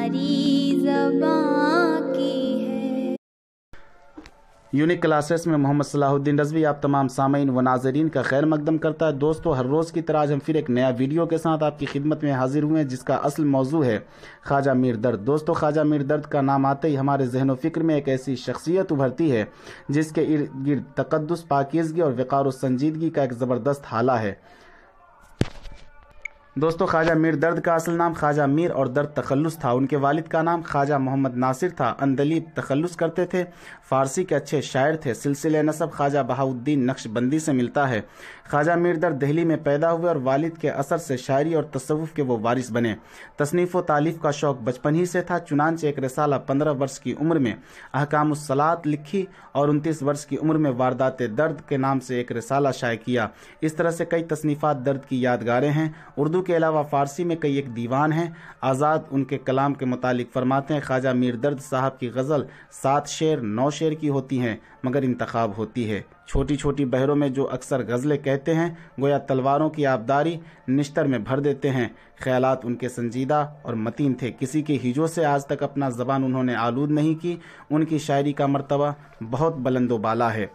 हमारी ज़बां की है। यूनिक क्लासेस में मोहम्मद सलाहुद्दीन रज़वी आप तमाम सामीन व नाज़रीन का खैर मकदम करता है। दोस्तों, हर रोज़ की तरह आज हम फिर एक नया वीडियो के साथ आपकी खिदमत में हाजिर हुए हैं, जिसका असल मौजू है ख्वाजा मीर दर्द। दोस्तों, ख्वाजा मीर दर्द का नाम आते ही हमारे जहन व फिक्र में एक ऐसी शख्सियत उभरती है जिसके इर्द गिर्द तक़द्दुस, पाकीज़गी और वक़ार व संजीदगी का एक ज़बरदस्त हाला है। दोस्तों, ख्वाजा मीर दर्द का असल नाम ख्वाजा मीर और दर्द तखल्लुस था। उनके वालिद का नाम ख्वाजा मोहम्मद नासिर था। अंदलीब तखल्लुस करते थे, फ़ारसी के अच्छे शायर थे। सिलसिले नसब ख्वाजा बहाउद्दीन नक्शबंदी से मिलता है। ख्वाजा मीर दर्द दिल्ली में पैदा हुए और वालिद के असर से शायरी और तसव्वुफ़ के वो वारिस बने। तसनीफ़ व तालीफ़ का शौक़ बचपन ही से था। चुनांचे एक रिसाला 15 वर्ष की उम्र में अहकामुस सलात लिखी और 29 वर्ष की उम्र में वारदात दर्द के नाम से एक रिसाला शाये किया। इस तरह से कई तसनीफ़ात दर्द की यादगारें हैं। उर्दू के अलावा फ़ारसी में कई एक दीवान हैं। आज़ाद उनके कलाम के मुतालिक फरमाते हैं, ख्वाजा मीर दर्द साहब की गज़ल 7 शेर 9 शेर की होती हैं, मगर इंतखाब होती है। छोटी छोटी बहरों में जो अक्सर गज़लें कहते हैं, गोया तलवारों की आबदारी निश्तर में भर देते हैं। ख्यालात उनके संजीदा और मतीन थे। किसी के हिजों से आज तक अपना ज़बान उन्होंने आलूद नहीं की। उनकी शायरी का मर्तबा बहुत बुलंद बाला है।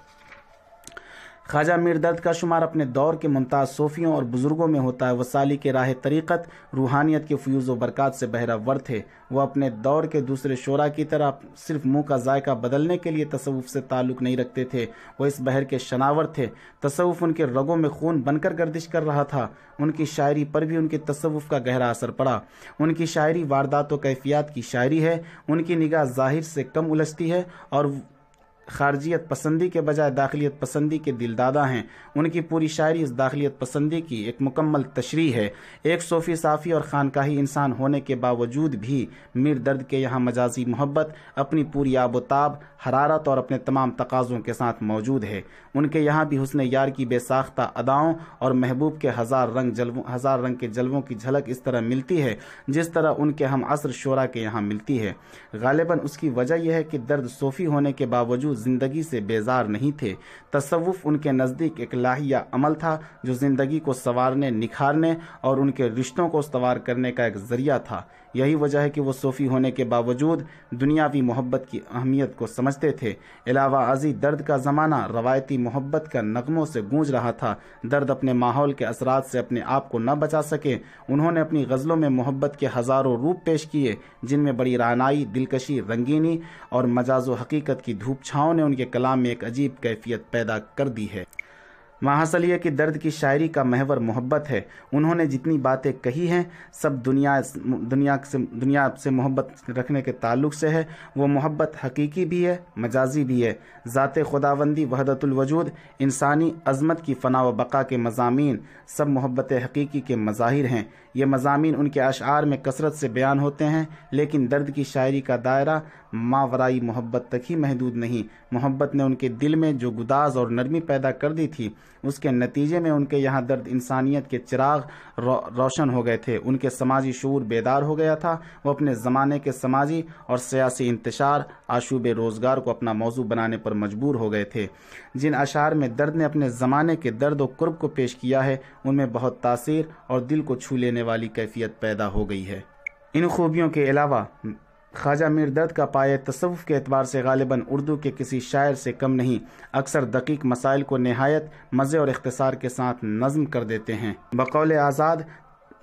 ख्वाजा मीर दर्द का शुमार अपने दौर के मुमताज़ सूफ़ियों और बुज़ुर्गों में होता है। वसाली के राह तरीक़त, रूहानियत के फ़यूज़ व बरक़ात से बहरावर थे। वह अपने दौर के दूसरे शोरा की तरह सिर्फ मुँह का जायका बदलने के लिए तसव्वुफ़ से ताल्लुक़ नहीं रखते थे। वह इस बहर के शनावर थे। तसव्वुफ़ उनके रगों में खून बनकर गर्दिश कर रहा था। उनकी शायरी पर भी उनके तसव्वुफ़ का गहरा असर पड़ा। उनकी शायरी वारदात व कैफियत की शायरी है। उनकी निगाह ज़ाहिर से कम उलझती है और खारजियत पसंदी के बजाय दाखिलियत पसंदी के दिलदादा हैं। उनकी पूरी शायरी इस दाखिलियत पसंदी की एक मुकम्मल तशरीह है। एक सूफ़ी, साफ़ी और खानकाही इंसान होने के बावजूद भी मीर दर्द के यहाँ मजाजी मोहब्बत अपनी पूरी आबोताब, हरारत और अपने तमाम तकाज़ों के साथ मौजूद है। उनके यहाँ भी हुस्न यार की बेसाख्ता अदाओं और महबूब के हज़ार रंग के जलवों की झलक इस तरह मिलती है जिस तरह उनके हम असर शोरा के यहाँ मिलती है। गालिबन उसकी वजह यह है कि दर्द सूफ़ी होने के बावजूद जिंदगी से बेजार नहीं थे। तसव्वुफ़ उनके नज़दीक एक लाहिया अमल था जो ज़िंदगी को संवारने, निखारने और उनके रिश्तों को इस्तवार करने का एक ज़रिया था। यही वजह है कि वो सूफ़ी होने के बावजूद दुनियावी मोहब्बत की अहमियत को समझते थे। अलावा अज़ी दर्द का ज़माना रवायती मोहब्बत का नगमों से गूंज रहा था। दर्द अपने माहौल के असरात से अपने आप को न बचा सके। उन्होंने अपनी गज़लों में मोहब्बत के हज़ारों रूप पेश किए, जिनमें बड़ी रानाई, दिलकशी, रंगीनी और मजाज व हकीकत की धूप छाँव ने उनके कलाम में एक अजीब कैफियत पैदा कर दी है। माहसल ये कि दर्द की शायरी का महवर मोहब्बत है। उन्होंने जितनी बातें कही हैं सब दुनिया से मोहब्बत रखने के ताल्लुक़ से है। वो मोहब्बत हकीकी भी है, मजाजी भी है। ज़ाते खुदावंदी, वहदतुल वजूद, इंसानी अज़मत की फ़ना व बक़ा के मज़ामीन सब मोहब्बत हकीकी के मज़ाहिर हैं। ये मज़ामीन उनके अशआर में कसरत से बयान होते हैं, लेकिन दर्द की शायरी का दायरा मावराई मोहब्बत तक ही महदूद नहीं। मोहब्बत ने उनके दिल में जो गुदाज और नरमी पैदा कर दी थी, उसके नतीजे में उनके यहाँ दर्द इंसानियत के चिराग रोशन हो गए थे। उनके समाजी शऊर बेदार हो गया था। वो अपने ज़माने के समाजी और सियासी इंतशार, आशूब रोज़गार को अपना मौजू बनाने पर मजबूर हो गए थे। जिन अशार में दर्द ने अपने ज़माने के दर्द व कुर्ब को पेश किया है, उनमें बहुत तासीर और दिल को छू लेने वाली कैफियत पैदा हो गई है। इन खूबियों के अलावा ख्वाजा मीर दर्द का पाया तसव्वुफ़ के एतबार से गालिबन उर्दू के किसी शायर से कम नहीं। अक्सर दकीक मसाइल को नहायत मज़े और इख्तिसार के साथ नज़्म कर देते हैं।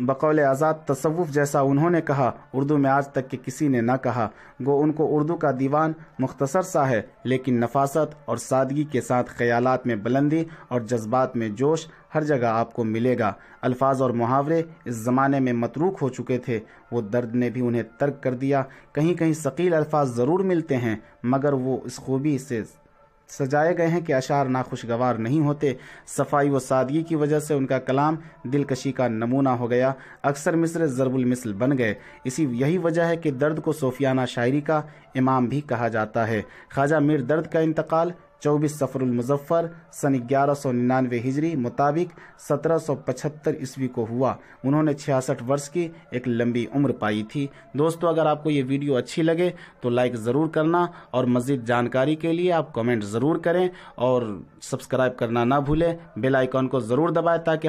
बकौल आज़ाद तसव्वुफ़ जैसा उन्होंने कहा, उर्दू में आज तक के किसी ने न कहा। गो उनको उर्दू का दीवान मुख्तसर सा है, लेकिन नफासत और सादगी के साथ ख़यालात में बुलंदी और जज्बात में जोश हर जगह आपको मिलेगा। अल्फाज और मुहावरे इस ज़माने में मतरूक हो चुके थे। वो दर्द ने भी उन्हें तर्क कर दिया। कहीं कहीं सकील अल्फाज ज़रूर मिलते हैं, मगर वो इस खूबी से सजाए गए हैं कि अशार नाखुशगवार नहीं होते। सफाई व सादगी की वजह से उनका कलाम दिलकशी का नमूना हो गया। अक्सर मिसरे ज़रबुल मिसल बन गए। यही वजह है कि दर्द को सूफियाना शायरी का इमाम भी कहा जाता है। ख्वाजा मीर दर्द का इंतकाल 24 सफ़रुल मुज़फ़्फ़र सन 1199 हिजरी मुताबिक 1775 ईस्वी को हुआ। उन्होंने 66 वर्ष की एक लंबी उम्र पाई थी। दोस्तों, अगर आपको ये वीडियो अच्छी लगे तो लाइक ज़रूर करना और मज़ीद जानकारी के लिए आप कमेंट ज़रूर करें और सब्सक्राइब करना ना भूलें। बेल आइकॉन को ज़रूर दबाएं ताकि